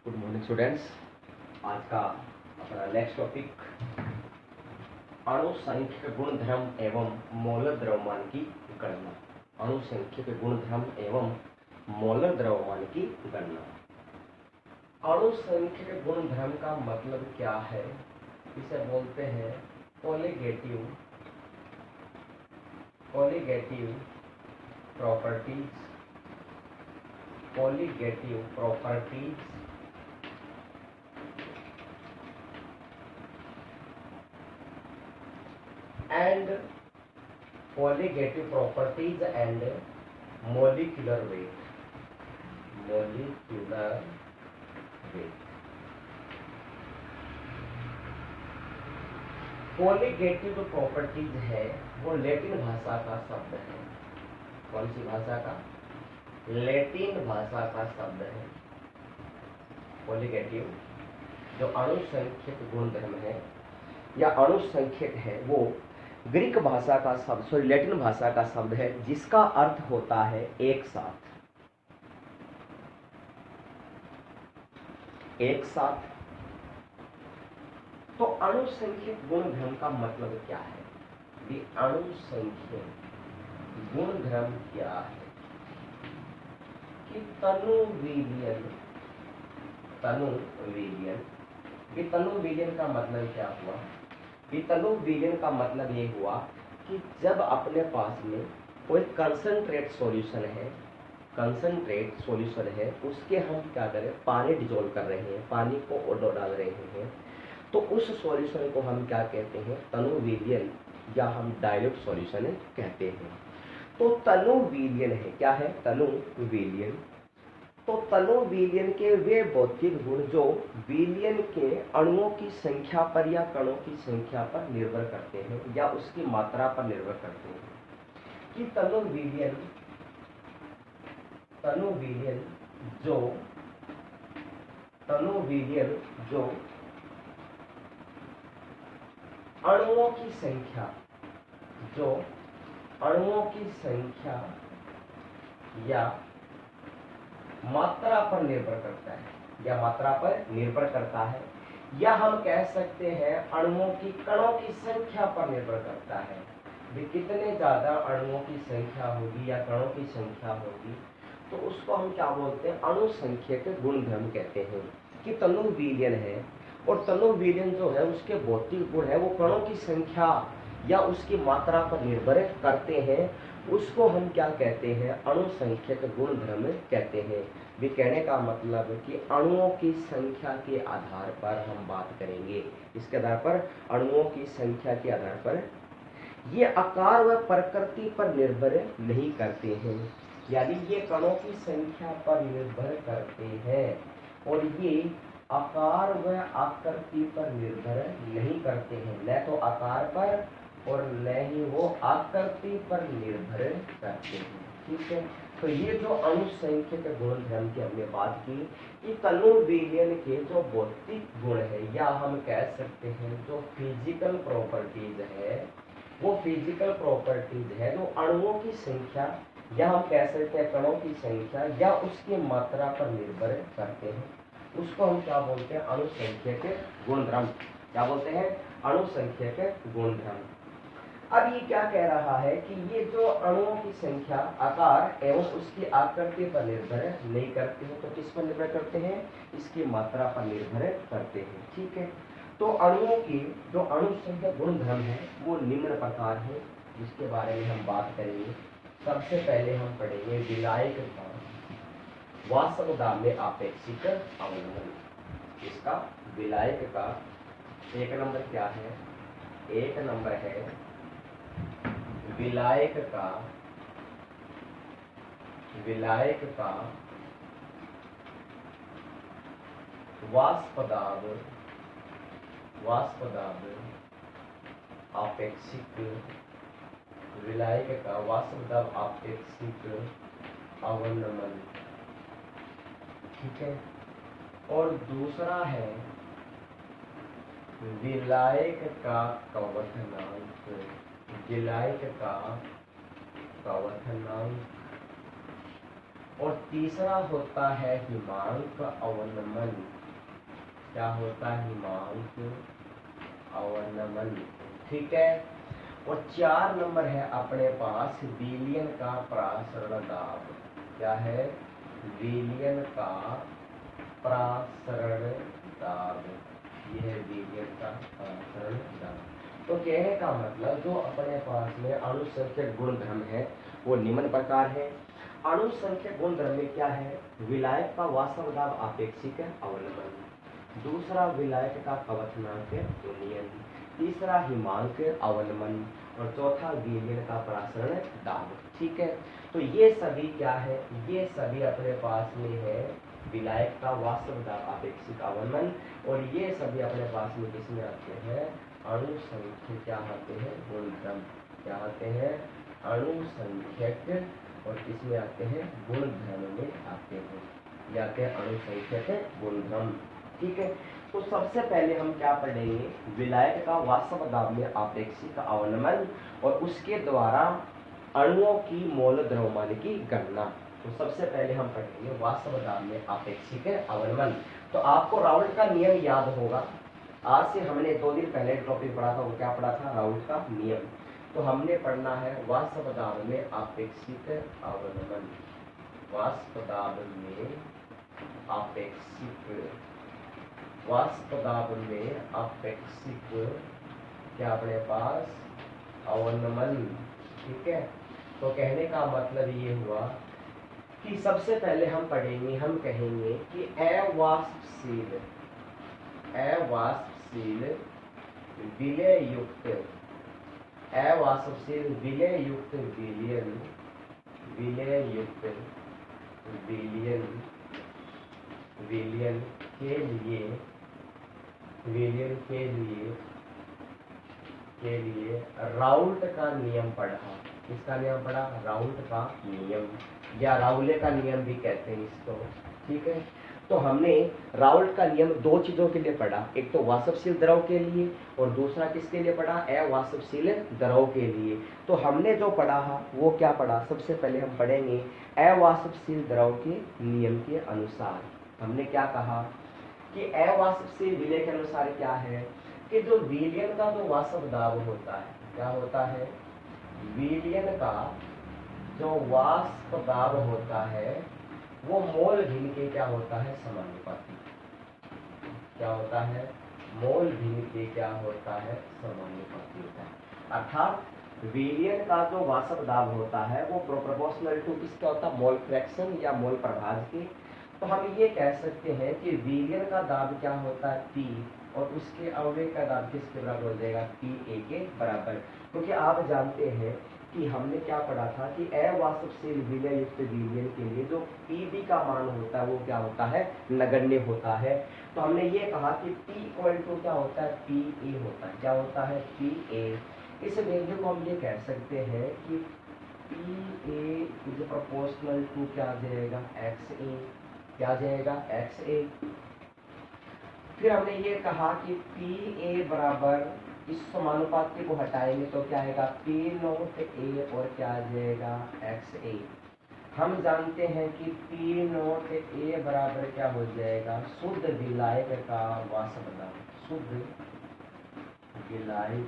Good morning students. आज का अपना नेक्स्ट टॉपिक अणुसंख्यक गुणधर्म एवं मोलर द्रव्यमान की गणना। अणुसंख्यक गुणधर्म एवं मोलर द्रव्यमान की गणना। अणुसंख्यक गुणधर्म का मतलब क्या है? इसे बोलते हैं colligative properties. Colligative properties and colligative properties and molecular weight। Colligative जो प्रॉपर्टीज है वो लैटिन भाषा का शब्द है। कौन सी भाषा का? लैटिन भाषा का शब्द है। कोलिगेटिव जो अणुसंख्यक गुणधर्म है या अणुसंख्यक है वो ग्रीक भाषा का शब्द, लैटिन भाषा का शब्द है, जिसका अर्थ होता है एक साथ। तो अणुसंख्यक गुणधर्म का मतलब क्या है? ये अणुसंख्यक गुणधर्म क्या है कि तनु विलयन का मतलब क्या हुआ? तनु विलयन का मतलब ये हुआ कि जब अपने पास में कोई कंसंट्रेट सॉल्यूशन है उसके हम क्या करें, पानी डिजोल्व कर रहे हैं, पानी को डाल रहे हैं, तो उस सॉल्यूशन को हम क्या कहते हैं? तनु विलयन या हम डाइल्यूट सॉल्यूशन कहते हैं। तो तनु विलयन है, क्या है? तनु विलयन। तो तनु विलयन के वे भौतिक गुण जो विलयन के अणुओं की संख्या पर या कणों की संख्या पर निर्भर करते हैं या उसकी मात्रा पर निर्भर करते हैं कि तनु विलयन जो अणुओं की संख्या या मात्रा पर निर्भर करता है या हम कह सकते हैं अणुओं की कणों की संख्या पर निर्भर करता है। भी कितने ज्यादा अणुओं की संख्या होगी या कणों की संख्या होगी तो उसको हम क्या बोलते हैं? अणुसंख्यक गुणधर्म कहते हैं। कि तनु विलयन है और तनु विलयन जो है उसके भौतिक गुण है वो कणों की संख्या या उसकी मात्रा पर निर्भर करते हैं, उसको हम क्या कहते हैं? अणुसंख्यक गुणधर्म कहते हैं। भी कहने का मतलब कि अणुओं की संख्या के आधार पर हम बात करेंगे। इसके आधार पर, अणुओं की संख्या के आधार पर ये आकार व प्रकृति पर निर्भर नहीं करते हैं, यानी ये कणों की संख्या पर निर्भर करते हैं और ये आकार व आकृति पर निर्भर नहीं करते हैं। न तो आकार पर और न ही वो आकृति पर निर्भर करते हैं। ठीक है, तो ये जो अणुसंख्यक गुणधर्म की हमने बात की, कि तनु विलयन के जो भौतिक गुण है या हम कह सकते हैं जो फिजिकल प्रॉपर्टीज है, वो फिजिकल प्रॉपर्टीज है जो अणुओं की संख्या या हम कह सकते हैं कणों की संख्या या उसकी मात्रा पर निर्भर करते हैं, उसको हम क्या बोलते हैं? अणुसंख्यक गुणधर्म। क्या बोलते हैं? अणुसंख्यक गुणधर्म। अब ये क्या कह रहा है कि ये जो अणुओं की संख्या, आकार एवं उसकी आकृति पर निर्भर नहीं करते हैं, तो किस पर निर्भर करते हैं? इसकी मात्रा पर निर्भर करते हैं। ठीक है, तो अणुओं की जो अणुसंख्यक गुणधर्म है वो निम्न प्रकार है, जिसके बारे में हम बात करेंगे। सबसे पहले हम पढ़ेंगे विलायक का वाष्पदाब में आपेक्षिक अवलंबन। इसका विलायक का एक नंबर क्या है? एक नंबर है विलायक का वाष्पदाब आपेक्षिक, विलायक का वाष्पदाब आपेक्षिक अवनमन। ठीक है, और दूसरा है विलायक का कवथनांक। और तीसरा होता है हिमांक अवनमन। क्या होता है? हिमांक अवनमन। ठीक है। और 4 नंबर है अपने पास विलयन का प्रासरण दाब। क्या है? विलयन का प्रासरण दाब। ये है विलयन का प्रासरण दाब। तो कहने का मतलब जो अपने पास में अणुसंख्यक गुणधर्म है वो निम्न प्रकार है। अणुसंख्यक गुणधर्म में क्या है? विलायक का वास्तव दाब आपेक्षिक अवनमन, दूसरा विलायक का कवचनांक तुलनीय, तीसरा हिमांक अवनमन और चौथा विलयन का प्रासरण दाब। ठीक है। तो ये सभी क्या है? ये सभी अपने पास में है विलायक का वास्तव दाब आपेक्षिक अवनमन, और ये सभी अपने पास में किसमें आते हैं? अणुसंख्यक क्या आते हैं? गुणधर्म। क्या आते हैं? अणुसंख्यक। और किसमें आते हैं? गुणधर्म में आते हैं। ये आते हैं अणुसंख्यक गुणधर्म। ठीक है। तो सबसे पहले हम क्या पढ़ेंगे? विलायक का वास्तव दाब में आपेक्षिक अवनमन और उसके द्वारा अणुओं की मोल द्रव्यमान की गणना। तो सबसे पहले हम पढ़ेंगे वास्तव दाब में आपेक्षिक अवनमन। तो आपको राउल्ट का नियम याद होगा। आज से हमने 2 दिन पहले टॉपिक पढ़ा था, वो क्या पढ़ा था? राउल्ट का नियम। तो हमने पढ़ना है वास्तव दाब में आपेक्षिक अवनमन। वास्तव दाब में आपेक्षिक, वास्तव दाब में आपेक्षिक क्या अपने पास? अवनमन। ठीक है। तो कहने का मतलब ये हुआ कि सबसे पहले हम पढ़ेंगे, हम कहेंगे कि अवाष्पशील, अवाष्पशील विलय युक्त, अवाष्पशील विलय युक्त विलयन, विलय युक्त विलयन, विलयन के लिए, विलयन के लिए राउल्ट का नियम पढ़ा। किसका नियम पढ़ा? राउल्ट का नियम, या राउले का नियम भी कहते हैं इसको। ठीक है। तो हमने राउल्ट का नियम 2 चीजों के लिए पढ़ा, एक तो वाष्पशील द्रव के लिए और दूसरा किसके लिए पढ़ा? अवाष्पशील द्रव के लिए। तो हमने जो पढ़ा वो क्या पढ़ा? सबसे पहले हम पढ़ेंगे अवाष्पशील द्रव के नियम के अनुसार। हमने क्या कहा कि अवाष्पशील विलय के अनुसार क्या है कि जो विलयन का जो वाष्प दाब होता है, क्या होता है? विलयन का जो वाष्प दाब होता है वो मोल भिन्न के क्या होता है? समानुपाती। क्या होता है? मोल भिन्न के क्या होता है? समानुपाती होता है। अर्थात विलयन का जो वाष्प दाब होता है वो प्रोपोर्शनल टू किसका होता है? मोल फ्रैक्शन या मोल प्रभाज के। तो हम ये कह सकते हैं कि विलयन का दाब क्या होता है? P, और उसके अवयव का दाब किसके बराबर हो जाएगा? PA के बराबर। क्योंकि आप जानते हैं कि हमने क्या पढ़ा था कि अवाष्पशील विलय युक्त विलयन के लिए जो PB का मान होता है वो क्या होता है? नगण्य होता है। तो हमने ये कहा कि P इक्वल टू क्या होता है? PA होता है। क्या होता है? PA। इस वैल्यू को हम ये कह सकते हैं कि PA इज प्रोपोर्शनल टू क्या आ जाएगा? XA। क्या आ जाएगा? XA। फिर हमने ये कहा कि PA बराबर, इस समानुपाती को हटाएंगे तो क्या आएगा? P नोट A और क्या आ जाएगा? XA। हम जानते हैं कि P नोट A बराबर क्या हो जाएगा? शुद्ध विलायक का वाष्प दाब, शुद्ध विलायक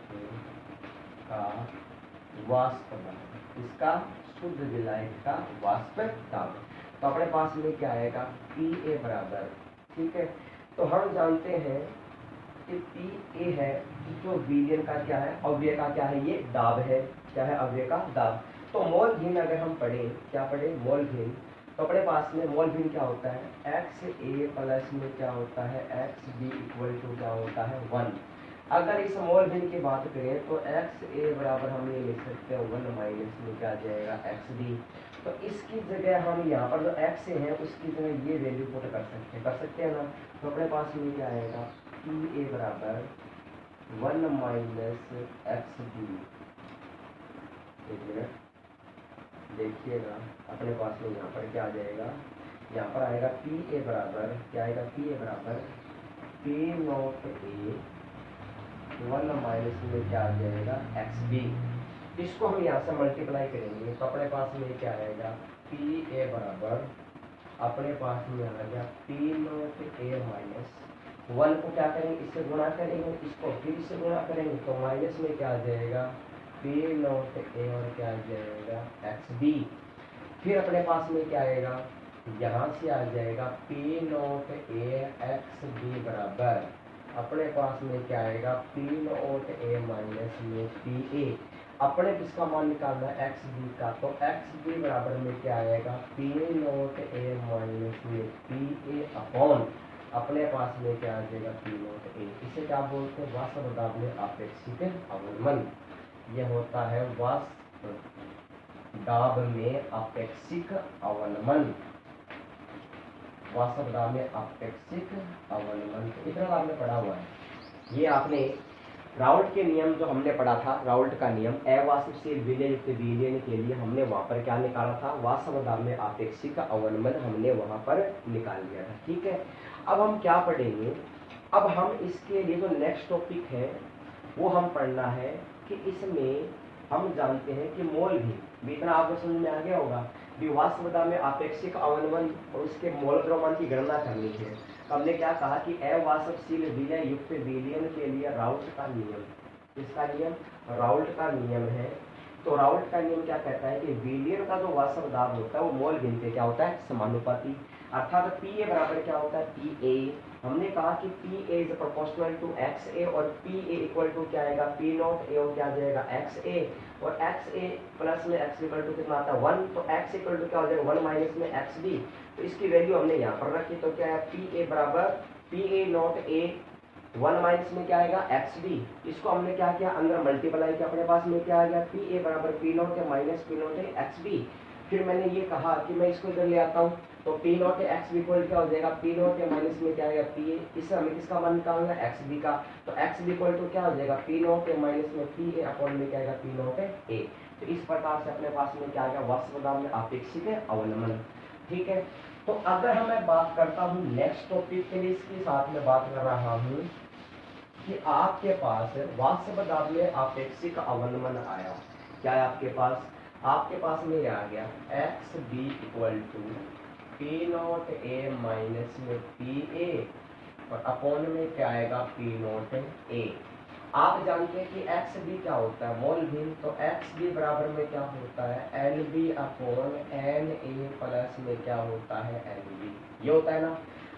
का वाष्प दाब, इसका शुद्ध विलायक का वाष्प दाब। तो अपने पास में क्या आएगा? PA बराबर। ठीक है। तो हम जानते हैं कि PA है जो विलयन का क्या है? अवयव का क्या है? ये दाब है। क्या है? अवयव का दाब। तो मोल भिन्न अगर हम पढ़ें, क्या पढ़ें? मोल भिन्न। तो अपने पास में मोल भिन्न क्या होता है? XA प्लस में क्या होता है? XB इक्वल टू क्या होता है? 1। अगर इस मोल भिन्न की बात करें तो XA बराबर हम ये लिख सकते हैं 1 माइनस में क्या जाएगा? XB। तो इसकी जगह हम यहाँ पर जो XA है उसकी जगह ये वैल्यू पुट कर सकते हैं ना। तो अपने पास में क्या आएगा? PA बराबर 1 माइनस XB। एक मिनट देखिएगा, अपने पास में यहाँ पर क्या आ जाएगा? यहाँ पर आएगा PA बराबर, क्या आएगा? PA बराबर P नॉट A 1 माइनस में क्या आ जाएगा? XB। इसको हम यहाँ से मल्टीप्लाई करेंगे तो अपने पास में क्या आएगा? PA बराबर अपने पास में आ गया पी नॉट ए माइनस 1 को क्या करेंगे, इससे गुणा करेंगे, इसको फिर इससे गुणा करेंगे, तो माइनस में क्या आ जाएगा पी नॉट ए और क्या आ जाएगा एक्स बी। फिर अपने पास में क्या आएगा, यहाँ से आ जाएगा P naught A x B बराबर अपने पास में क्या आएगा पी नॉट ए माइनस में पी ए। अपने किसका मान निकालना है एक्स बी का, तो एक्स बी बराबर में क्या आएगा पी नॉट ए माइनस में पी ए अपॉन अपने पास में क्या आ जाएगा पी नॉट ए। इसे क्या बोलते हैं वास्तव दाब में अपेक्षित अवनमन। यह होता है वास्तव दाब में अपेक्षित अवनमन, वास्तव दाब में अपेक्षित अवनमन। इतना आपने पढ़ा हुआ है। ये आपने राउल्ट के नियम जो हमने पढ़ा था, राउल्ट का नियम अवाष्पशील विलय युक्त विलयन के लिए हमने वहां पर क्या निकाला था, वास्तव दाब में अपेक्षित अवनमन हमने वहां पर निकाल लिया था। ठीक है, अब हम क्या पढ़ेंगे, अब हम इसके लिए जो नेक्स्ट टॉपिक है वो हम पढ़ना है कि इसमें हम जानते हैं कि मोल भी इतना आपको समझ में आ गया होगा, वास्तवता में आपेक्षिक अवनमन और उसके मोल द्रव्यमान की गणना करनी है। तो हमने क्या कहा कि अवाष्पशील विलय युक्त विलयन के लिए राउल्ट का नियम, किसका नियम, राउल्ट का नियम है। तो राउल्ट का नियम क्या कहता है कि विलयन का जो वास्तव दाब होता है वो मोल गिनती क्या होता है समानुपाती, अर्थात पी ए बराबर क्या होता है पी ए। हमने कहा कि P A is proportional to X A और पी ए इक्वल टू क्या आएगा पी नॉट ए और क्या आ जाएगा एक्स ए, और एक्स ए प्लस में एक्स इक्वल टू कितना आता है 1, तो एक्स इक्वल टू क्या हो जाएगा 1 माइनस में एक्स बी। तो इसकी वैल्यू हमने यहाँ पर रखी, तो क्या है पी ए बराबर P A not a 1 minus में क्या आएगा एक्स बी। इसको हमने क्या किया अंदर मल्टीप्लाई किया, अपने पास में क्या आ गया पी ए बराबर P naught A minus P naught A x B. फिर मैंने ये कहा कि मैं इसको इधर ले आता हूँ, तो P naught x B equal क्या हो जाएगा पी नॉट के माइनस में क्या आएगा पी ए। इससे हमें किसका मान निकालना है एक्स बी का, तो एक्स बी इक्वल टू क्या हो जाएगा पी नॉट के माइनस में पी ए अपॉन में क्या आएगा पी नॉट ए। तो इस प्रकार से अपने पास में क्या आएगा वास्तव दाब में अपेक्षित अवनमन। ठीक है, तो अगर मैं बात करता हूँ नेक्स्ट टॉपिक के लिए, इसके साथ में बात कर रहा हूँ कि आपके पास वास्तव दाब में अपेक्षित अवनमन आया, क्या है आपके पास में आ गया x B equal to P naught A minus में पी ए और अपॉन में क्या आएगा पी नॉट ए। आप जानते हैं कि एक्स बी क्या होता है मोल भिन्न, तो एक्स बी बराबर में क्या होता है n B upon n A plus में क्या होता है एन बी, ये होता है ना।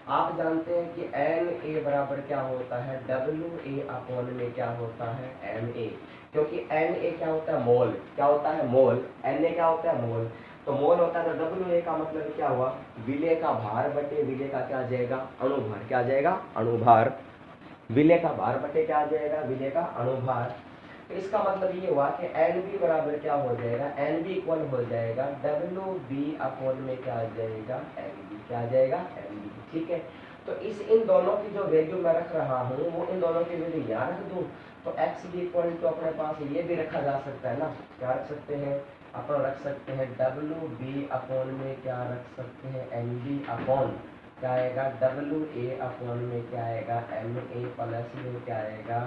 आप जानते हैं कि एन ए बराबर क्या होता है डब्ल्यू ए अपॉन में क्या होता है एम ए, क्योंकि एन ए क्या होता है मोल, क्या होता है मोल, एन ए क्या होता है मोल, तो मोल होता है तो डब्ल्यू ए का मतलब क्या हुआ विलय का भार बटे विलय का क्या आ जाएगा अणुभार, क्या आ जाएगा अणुभार, विलय का भार बटे क्या आ जाएगा विलय का अणुभार। तो इसका मतलब ये हुआ कि एन बी बराबर क्या हो जाएगा एन बी इक्वल हो जाएगा डब्ल्यू बी अपॉन में क्या आ जाएगा एन बी, क्या आ जाएगा एन बी। ठीक है, तो इन दोनों की जो वैल्यू मैं रख रहा हूँ वो इन दोनों की वैल्यू यहाँ रख दूँ, तो एक्स बी इक्वल टू अपने पास ये भी रखा जा सकता है ना, क्या रख सकते हैं अपन रख सकते हैं डब्ल्यू बी अपॉन में क्या रख सकते हैं एन बी अपॉन क्या आएगा डब्ल्यू ए अपॉन में क्या आएगा एम ए प्लस में क्या आएगा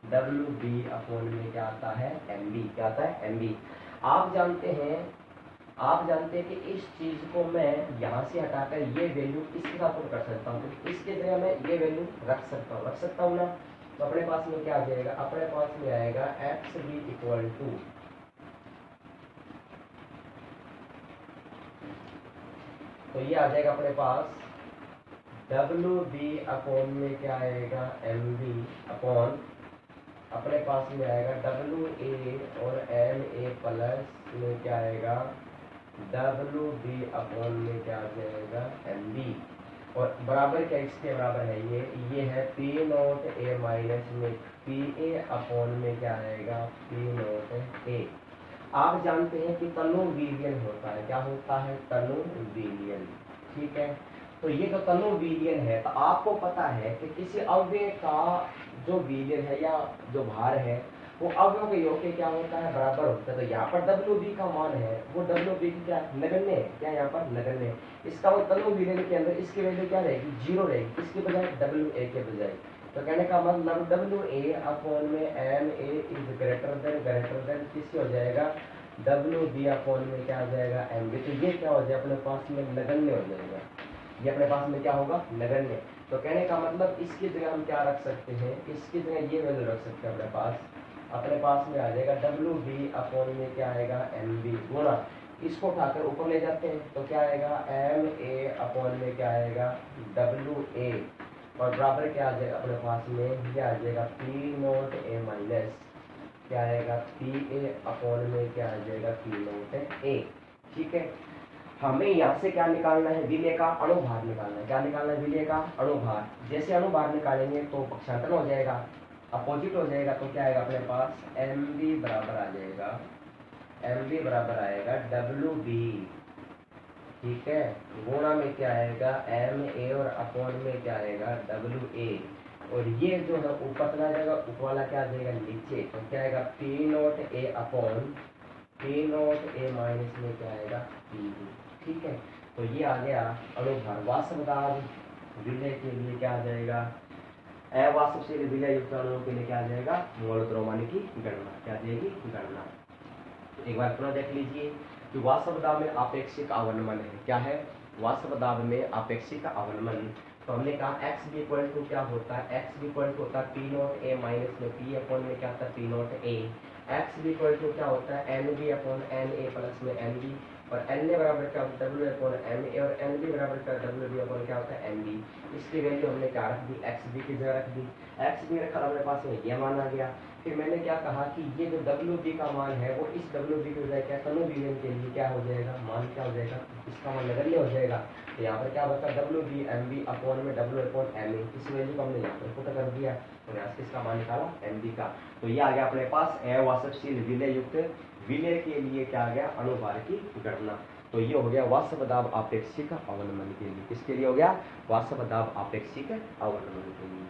डब्ल्यू बी अपॉन में क्या आता है एम बी, क्या आता है एम बी। आप जानते हैं कि इस चीज को मैं यहाँ से हटाकर ये वैल्यू इसके साथ कर सकता हूँ, तो इसके जगह मैं ये वैल्यू रख सकता हूँ ना। तो अपने पास में क्या आ जाएगा अपने पास में आएगा एक्स बी इक्वल टू तो ये आ जाएगा अपने पास डब्ल्यू बी अपॉन में क्या आएगा एम बी अपॉन अपने पास में आएगा डब्ल्यू ए और एम ए प्लस में क्या आएगा डब्ल्यू बी अपॉन में क्या आ जाएगा एम बी, और बराबर क्या इसके बराबर है ये है पी नॉट ए माइनस में पी ए अपॉन में क्या आएगा पी नॉट ए। आप जानते हैं कि तनु विलयन होता है, क्या होता है तनु विलयन। ठीक है, तो ये जो तनु विलयन है तो आपको पता है कि किसी अवयव का जो विलयन है या जो भार है वो अवयव के योग के क्या होता है बराबर होता है। तो यहाँ पर डब्ल्यू बी का मान है वो डब्ल्यू बी की क्या नगण्य है, क्या यहाँ पर नगण्य है। इसका वो तनु विलयन के अंदर इसकी वैल्यू क्या रहेगी 0 रहेगी, इसके बजाय डब्ल्यू ए के बजाय। तो कहने का मतलब डब्ल्यू ए अपॉन में M A is greater than किससे हो जाएगा डब्ल्यू बी अपॉन में क्या आ जाएगा एम बी। तो ये क्या हो जाएगा अपने पास में नगण्य हो जाएगा, ये अपने पास में क्या होगा नगण्य। तो कहने का मतलब इसकी जगह हम क्या रख सकते हैं, इसकी जगह ये वैल्यू रख सकते हैं अपने पास में आ जाएगा डब्ल्यू बी अपॉन में क्या आएगा एम बी गुणा, इसको उठाकर ऊपर ले जाते हैं तो क्या आएगा एम ए अपॉन में क्या आएगा डब्ल्यू ए, और बराबर क्या आ जाएगा अपने पास में ये आ जाएगा पी नोट ए माइनस क्या आएगा पी ए अपॉन में क्या आ जाएगा पी नोट ए। ठीक है, हमें यहाँ से क्या निकालना है विलय का अणुभार निकालना है। क्या निकालना है विलय का अणुभार। जैसे अणुभार निकालेंगे तो पक्षांतर हो जाएगा, अपोजिट हो जाएगा, तो क्या आएगा अपने पास एम बी बराबर आ जाएगा, एम बी बराबर आएगा डब्ल्यू बी। ठीक है, गुणा में क्या आएगा एम ए और अपॉन में क्या आएगा डब्ल्यू ए, और ये जो है ऊपर चला जाएगा, ऊपर वाला क्या आ जाएगा नीचे, तो क्या आएगा P naught A upon P naught A minus में क्या आएगा पी बी। ठीक है, तो ये आ गया अणुभार। वाष्प दाब विलय के लिए क्या आ जाएगा अवाष्पशील विलय युक्त अणुओं के लिए क्या आ जाएगा मोल द्रव्यमान की गणना क्या आ जाएगी गणना। एक बार पुनः देख लीजिए कि वाष्प दाब में आपेक्षिक अवनमन है। क्या है वाष्प दाब में आपेक्षिक अवनमन। तो हमने कहा x भी इक्वल टू क्या होता है, x भी इक्वल टू होता है पी नोट ए माइनस में पी अपॉन में क्या होता है पी नोट ए। x भी इक्वल टू क्या होता है n B upon n A plus में एन बी, और एन ए बराबर क्या होता है डब्ल्यू अपॉन एम ए, और एन बी बराबर क्या डब्ल्यू बी अपॉन क्या होता है एम बी। इसकी वैल्यू हमने क्या रख दी एक्स बी की जगह रख दी, एक्स बी रखा हमारे पास में ये मान आ गया। फिर मैंने क्या कहा कि ये जो डब्ल्यू बी का मान है वो इस डब्ल्यू बी की बजाय क्या तनु विलयन के लिए क्या हो जाएगा मान क्या हो जाएगा इसका मान नगण्य हो जाएगा। तो यहाँ पर क्या बचा W B M B upon में डब्ल्यू अपॉन एम ए, इस वैल्यू को हमने यहाँ पर पुट कर दिया और यहाँ से इसका मान निकाला एम बी का। तो ये आ गया अपने पास अवाष्पशील विलय युक्त विलय के लिए क्या आ गया अणुभार की गणना। तो ये हो गया वाष्प दाब आपेक्षिक अवनमन के लिए। किसके लिए हो गया वाष्प दाब आपेक्षिक अवनमन के लिए।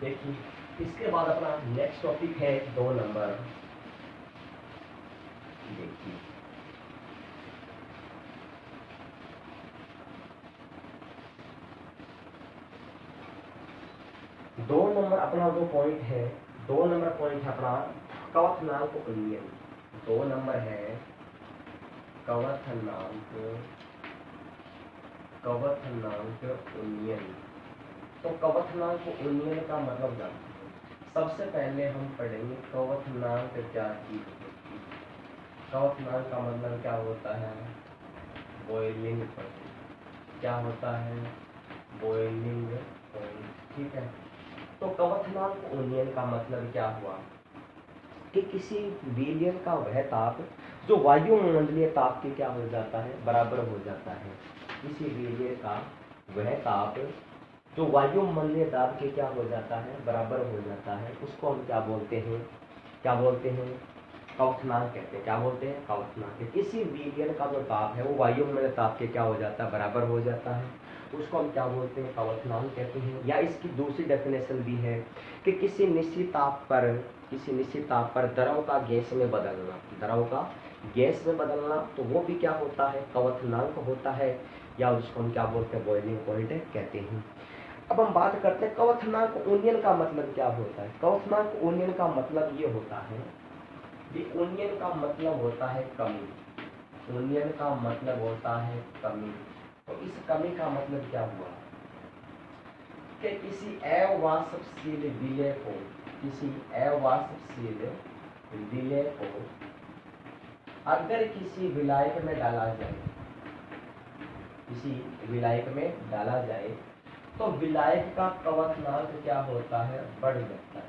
देखिए इसके बाद अपना नेक्स्ट टॉपिक है 2 नंबर। देखिए 2 नंबर अपना जो पॉइंट है 2 नंबर पॉइंट है अपना कवथनांक उन्नयन। 2 नंबर है कवथनांक उन्नयन। तो कवथनांक उन्नयन का मतलब जानते हैं। सबसे पहले हम पढ़ेंगे कवथनांक क्या चीज होती है। कवथनांक का मतलब क्या होता है बॉइलिंग पॉइंट। क्या होता है बॉइलिंग पॉइंट। ठीक है, तो कवथनांक उन्नयन का मतलब क्या हुआ कि किसी विलयन का वह ताप जो वायुमंडलीय ताप के क्या हो जाता है बराबर हो जाता है। किसी विलयन का वह ताप जो वायुमंडलीय दाब के क्या हो जाता है बराबर हो जाता है, उसको हम क्या बोलते हैं कवथनांक कहते हैं। क्या बोलते हैं कवथनांक। किसी विलयन का जो ताप है वो वायुमंडलीय ताप के क्या हो जाता है बराबर हो जाता है, उसको हम क्या बोलते हैं कवथनांक कहते हैं। या इसकी दूसरी डेफिनेशन भी है कि किसी निश्चित ताप पर द्रव का गैस में बदलना, द्रव का गैस में बदलना, तो वो भी क्या होता है कवथनांक होता है, या उसको हम क्या बोलते हैं बॉइलिंग पॉइंट कहते हैं। अब हम बात करते हैं कवथनांक उन्नयन का मतलब क्या होता है। कवथनांक उन्नयन का मतलब ये होता है कि उन्नयन का मतलब होता है कमी। उन्नयन का मतलब होता है कमी। तो इस कमी का मतलब क्या हुआ कि किसी अवाष्पशील विलय को अगर किसी विलायक में डाला जाए, तो विलायक का कवथनांक क्या होता है बढ़ जाता है।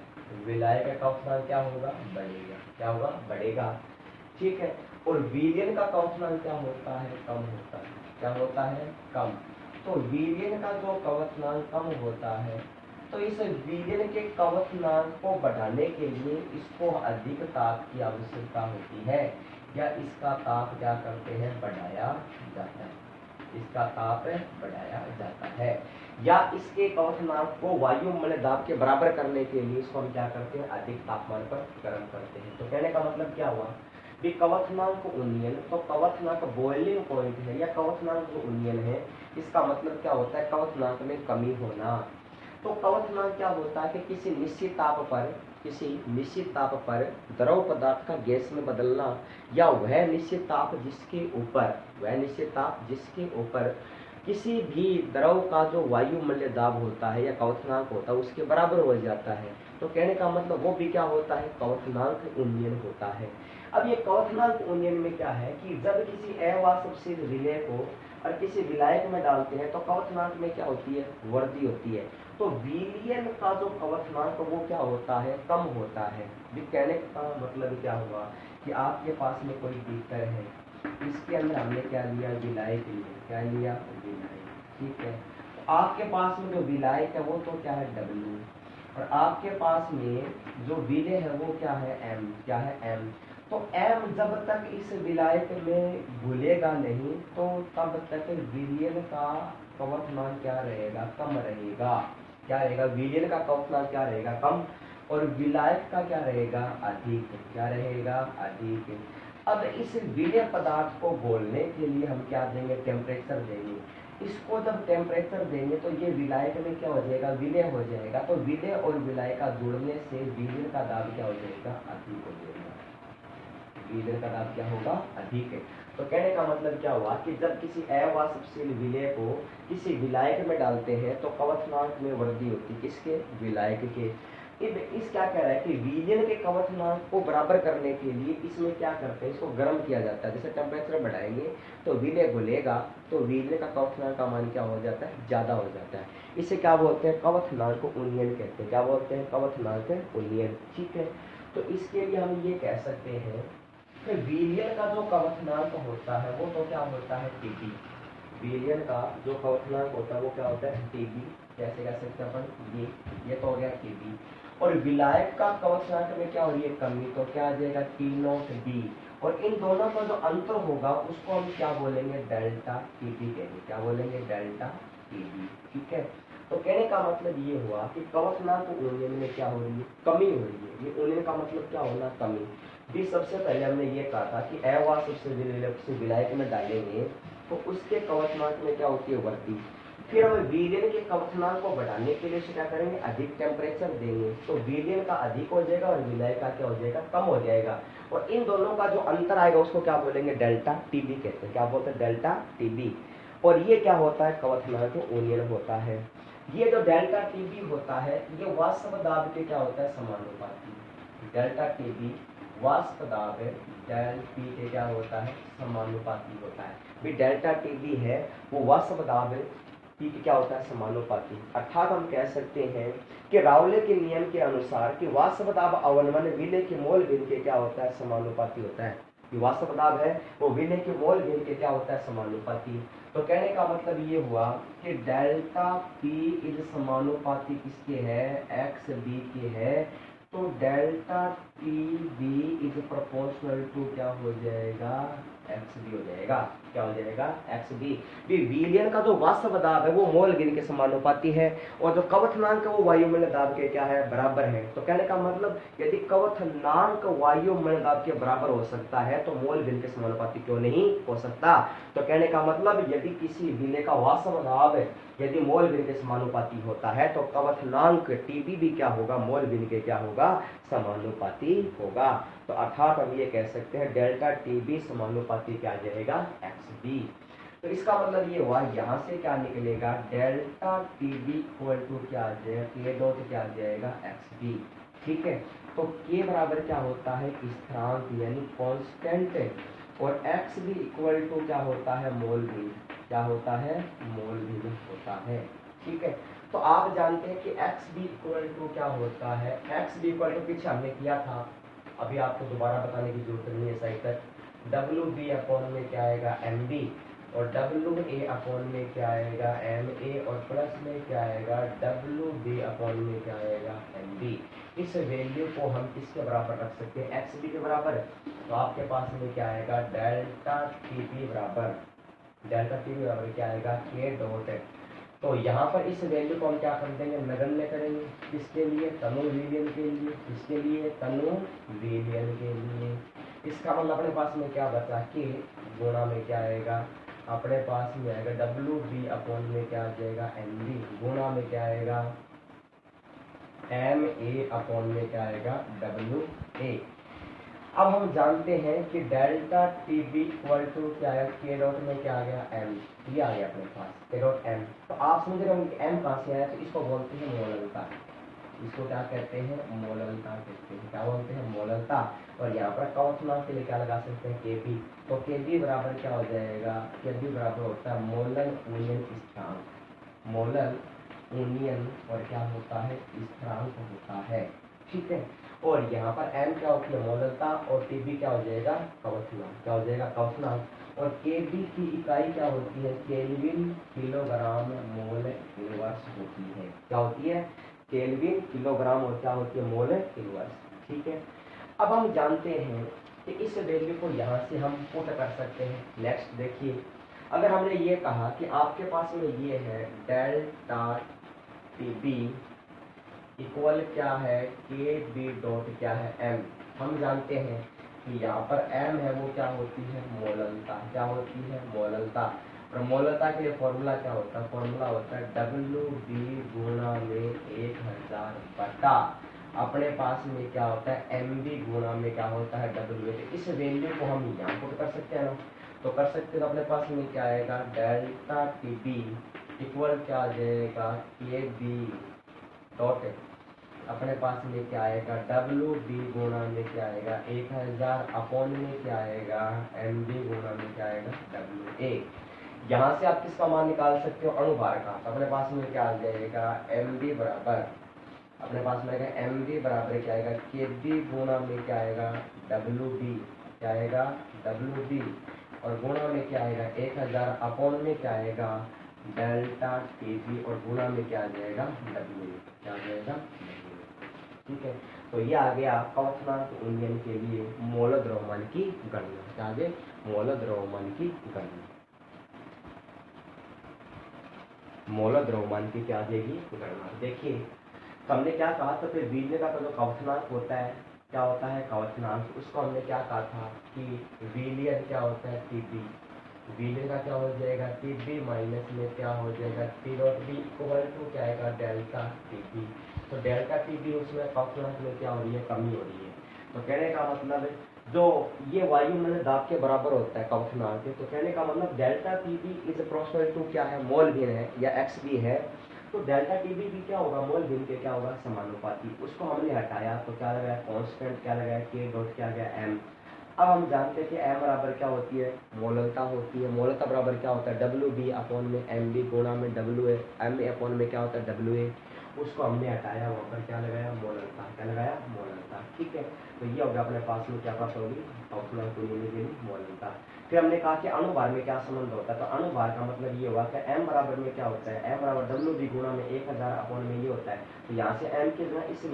विलायक का कवथनांक क्या होगा बढ़ेगा। क्या होगा बढ़ेगा। ठीक है, और विलयन का कवथनांक क्या होता है कम होता है। क्या होता है कम। तो विलयन का जो कवथनांक कम होता है, तो इस विलयन के कवथनांक को बढ़ाने के लिए इसको अधिक ताप की आवश्यकता होती है, या इसका ताप क्या करते हैं बढ़ाया जाता है। इसका ताप बढ़ाया जाता है, या इसके कवथनांक को वायुमंडलीय दाब के बराबर करने के लिए इसको हम क्या करते हैं अधिक तापमान पर गर्म करते हैं। तो कहने का मतलब क्या हुआ कि कवथनांक उन्नयन, तो कवथनांक बॉइलिंग पॉइंट है या कवथनांक जो उन्नयन है, इसका मतलब क्या होता है कवथनांक में कमी होना। तो कवथनांक क्या होता है कि किसी निश्चित ताप पर किसी निश्चित ताप पर द्रव पदार्थ का गैस में बदलना, या वह निश्चित ताप जिसके ऊपर किसी भी द्रव का जो वायुमंडलीय दाब होता है या क्वथनांक होता है उसके बराबर हो जाता है। तो कहने का मतलब वो भी क्या होता है, क्वथनांक उन्नयन होता है। अब ये क्वथनांक उन्नयन में क्या है कि जब किसी अवाष्पशील विलेय को और किसी विलायक में डालते हैं तो क्वथनांक में क्या होती है, वृद्धि होती है। तो विलयन का जो क्वथनांक वो क्या होता है, कम होता है। कहने का मतलब क्या हुआ कि आपके पास में कोई बीकर है, इसके अंदर हमने क्या लिया, विलायक लिया। क्या लिया, विलायक। ठीक है, तो आपके पास में जो विलायक है वो तो क्या है, W, और आपके पास में जो विलेय है वो क्या है, M। क्या है, M। तो M जब तक इस विलायक में घुलेगा नहीं तो तब तक विलयन का क्वथनांक क्या रहेगा, कम रहेगा। क्या रहेगा, विलयन का क्वथनांक क्या रहेगा, कम, और विलायक का क्या रहेगा, अधिक। क्या रहेगा, अधिक। अब इस विलेय पदार्थ को घोलने के लिए हम क्या देंगे, टेम्परेचर देंगे। इसको जब टेम्परेचर देंगे तो ये विलायक में क्या हो जाएगा, विलय हो जाएगा। तो विलय और विलायक का जुड़ने से विलयन का दाब क्या हो जाएगा, अधिक हो जाएगा। विलयन का दाब क्या होगा, अधिक है। तो कहने का मतलब क्या हुआ कि जब किसी अवाष्पशील विलेय को किसी विलायक में डालते हैं तो क्वथनांक में वृद्धि होती है, किसके, विलायक के। इस क्या कह रहा है कि विलयन के क्वथनांक को बराबर करने के लिए इसमें क्या करते हैं, इसको गर्म किया जाता है। जैसे टेम्परेचर बढ़ाएंगे तो विलय घुलेगा तो विलय का क्वथनांक का मान क्या हो जाता है, ज्यादा हो जाता है। इसे क्या बोलते हैं, क्वथनांक उन्नयन कहते हैं। क्या बोलते हैं, क्वथनांक उन्नयन। ठीक है, तो इसके लिए हम ये कह सकते हैं कि विलयन का जो क्वथनांक होता है वो तो क्या होता है, Tb। विलयन का जो क्वथनांक होता है वो क्या होता है, Tb। कैसे कह सकते हैं अपन, ये तो हो गया Tb। और विलायक का क्वथनांक में क्या हो रही है, कमी, तो क्या आ जाएगा, T0B। और इन दोनों का जो अंतर होगा उसको हम क्या बोलेंगे, डेल्टा Tb कहेंगे। क्या बोलेंगे, डेल्टा Tb। ठीक है, तो कहने का मतलब ये हुआ कि क्वथनांक उन्नयन में क्या हो रही है, कमी हो रही है। ये उन्नयन का मतलब क्या होना, कमी। भी सबसे पहले हमने ये कहा था कि अवाष्पशील विलायक में डालेंगे तो उसके क्वथनांक में क्या होती है, वृद्धि। फिर हम विलयन के क्वथनांक को बढ़ाने के लिए क्या करेंगे, अधिक टेम्परेचर देंगे तो विलयन का अधिक हो जाएगा और विलायक का क्या हो जाएगा, कम हो जाएगा। और इन दोनों का जो अंतर आएगा उसको क्या बोलेंगे, डेल्टा Tb कहते हैं। क्या बोलते हैं, डेल्टा Tb। और ये क्या होता है, क्वथनांक उन्नयन होता है। ये जो डेल्टा Tb होता है ये वाष्प दाब के क्या होता है, समानुपाती। डेल्टा Tb वाष्प दाब डेल P के क्या होता है, समानुपाती होता है। भी डेल्टा Tb है वो वाष्प दाब P के क्या होता है, समानुपाती। अर्थात हम कह सकते हैं कि राउले के नियम के अनुसार कि वाष्प दाब अवनमन विलय के मोल भिन्न के क्या होता है, समानुपाती होता है। वाष्प दाब है वो विलय के मोल भिन्न के क्या होता है, समानुपाती। तो कहने का मतलब ये हुआ कि डेल्टा P इज समानुपाती किसके है, XB के है। तो delta TB is proportional to क्या हो जाएगा, XB हो जाएगा। क्या हो जाएगा, XB। विलयन का जो वाष्प दाब है वो मोल भिन्न के समानुपाती है और जो क्वथनांक है वो वायुमंडलीय दाब के क्या है, बराबर है। तो कहने का मतलब यदि क्वथनांक वायुमंडलीय दाब के बराबर हो सकता है तो मोल भिन्न के समानुपाती क्यों नहीं हो सकता। तो कहने का मतलब यदि किसी विलय का वाष्प दाब यदि मोल भिन्न के समानुपाती होता है तो क्वथनांक Tb भी क्या होगा, मोल भिन्न के क्या होगा, समानुपाती होगा। तो अर्थात हम ये कह सकते हैं डेल्टा Tb समानुपाती क्या आ जाएगा, XB। तो इसका मतलब ये हुआ यहाँ से क्या निकलेगा, डेल्टा Tb इक्वल टू क्या आ जाएगा, K डॉट क्या आ जाएगा, XB। ठीक है, तो K बराबर क्या होता है, स्थिरांक यानी कांस्टेंट, और XB इक्वल टू क्या होता है, मोल भिन्न। क्या होता है, मोल भिन्न होता है। ठीक है, तो आप जानते हैं कि XB इक्वल टू क्या होता है, XB इक्वल टू पीछे हमने किया था, अभी आपको दोबारा बताने की जरूरत नहीं है सही तक। WB अपॉन में क्या आएगा, MB, और WA अपॉन में क्या आएगा, MA, और प्लस में क्या आएगा, WB अपॉन में क्या आएगा, MB। इस वैल्यू को हम किसके बराबर रख सकते हैं, XB के बराबर। तो आपके पास में क्या आएगा, डेल्टा TB बराबर, डेल्टा Tb बराबर क्या आएगा, K डॉट। तो यहाँ पर इस वैल्यू को हम क्या कर देंगे, नगण्य करेंगे। किसके लिए, तनु विलयन के लिए। किसके लिए, तनु विलयन के लिए। इसका मतलब अपने पास में क्या बचा, K गुणा में क्या आएगा, अपने पास में आएगा WB अपॉन में क्या आ जाएगा, MB, गुणा में क्या आएगा, एम ए अपॉन में क्या आएगा डब्ल्यू ए। अब हम जानते हैं कि delta T B equal to क्या है, के डॉट में क्या आ गया एम, ये आ गया अपने पास के डॉट एम। तो आप समझ रहे होंगे एम कहाँ से आया, तो इसको बोलते हैं मोललता। इसको क्या कहते हैं, मोललता कहते हैं। क्या बोलते हैं, मोललता। और यहाँ पर कवचनांक के लिए क्या लगा सकते हैं, के बी। तो के बी बराबर क्या हो जाएगा, के बी बराबर होता है मोलल यूनियन स्थिरांक। मोलल यूनियन और क्या होता है, स्थिरांक होता है। ठीक है। और यहाँ पर m क्या होती है, मोललता, और kb क्या हो जाएगा, कवचनांक। क्या हो जाएगा, कवचनांक। और kb की इकाई क्या होती है, केल्विन किलोग्राम मोल इनवर्स होती है। क्या होती है, केल्विन किलोग्राम, और क्या होती है, मोल इनवर्स। ठीक है। अब हम जानते हैं कि इस वैल्यू को यहाँ से हम पुट कर सकते हैं। नेक्स्ट देखिए, अगर हमने ये कहा कि आपके पास में ये है डेल्टा टीबी इक्वल क्या है, के बी डॉट क्या है एम। हम जानते हैं कि यहाँ पर एम है वो क्या होती है, मोललता। क्या होती है, मोललता। और मोललता के लिए फॉर्मूला क्या होता है, फॉर्मूला होता है डब्ल्यू बी गुणा में 1000 बटा अपने पास में क्या होता है, एम बी गुणा में क्या होता है, डब्ल्यू। इस वैल्यू को हम यहाँ पुट कर सकते हैं ना, तो कर सकते हैं। अपने पास में क्या आएगा, डेल्टा टी बी इक्वल क्या आ जाएगा, के बी डॉट अपने पास में क्या आएगा, डब्ल्यू बी गुणा में क्या आएगा 1000 अपॉन में क्या आएगा, एम बी गुणा में क्या आएगा, डब्ल्यू ए। यहाँ से आप किसका मान निकाल सकते हो, अणुभार का। तो अपने पास में क्या आ जाएगा, एम बी बराबर, अपने पास में आएगा एम बी बराबर क्या आएगा, के बी गुणा में क्या आएगा, डब्ल्यू बी। क्या आएगा, डब्ल्यू बी, और गुणा में क्या आएगा 1000 अपॉन में क्या आएगा, डेल्टा टी बी, और गुणा में क्या आ जाएगा, डब्ल्यू। क्या आ जाएगा, ठीक है। तो ये आ गया कवचनांक उन्नयन के लिए मोल द्रव्यमान की गणना। आगे मोल द्रव्यमान की गणना, मोल द्रव्यमान की क्या आ जाएगी, गणना। देखिए, तो हमने क्या कहा, तो फिर विलयन का जो कवचनांक होता है, क्या होता है, कवचनांक, उसको हमने क्या कहा था कि विलयन क्या होता है, टीबी। विलयन का क्या हो जाएगा, टीबी माइनस में क्या हो जाएगा, T dot B equal to क्या आएगा, डेल्टा टीबी। तो डेल्टा टीबी उसमें कवचनांक में क्या हो रही है, कमी हो रही है। तो कहने का मतलब जो ये वायुमंडल दाब के बराबर होता है कवचनांक, तो कहने का मतलब delta TB is proportional to क्या है, मोल भिन्न है या एक्स बी है। तो डेल्टा टीबी भी क्या होगा, मोल भिन्न के क्या होगा, समानुपाती। उसको हमने हटाया तो क्या लगाया, कांस्टेंट क्या लगाया, के डॉट क्या गया, एम। अब हम जानते हैं कि एम बराबर क्या होती है, मोललता होती है। मोललता बराबर क्या होता है, डब्ल्यू बी अपॉन में एम बी गुणा में W A. M A upon में क्या होता है, डब्ल्यू ए। उसको हमने हटाया, वहाँ पर क्या लगाया, मोललता। क्या लगाया, मोललता। ठीक है। तो ये हो गया अपने पास में क्या प्राप्त होगी, कवचनांक को लेने के लिए मोललता। फिर हमने कहा कि अणुभार में क्या संबंध होता है, तो अणुभार का मतलब ये हुआ कि एम बराबर में क्या होता है, एम बराबर डब्ल्यू बी गुणा में 1000 अपॉन में ये होता है। तो यहाँ से एम के बिना इस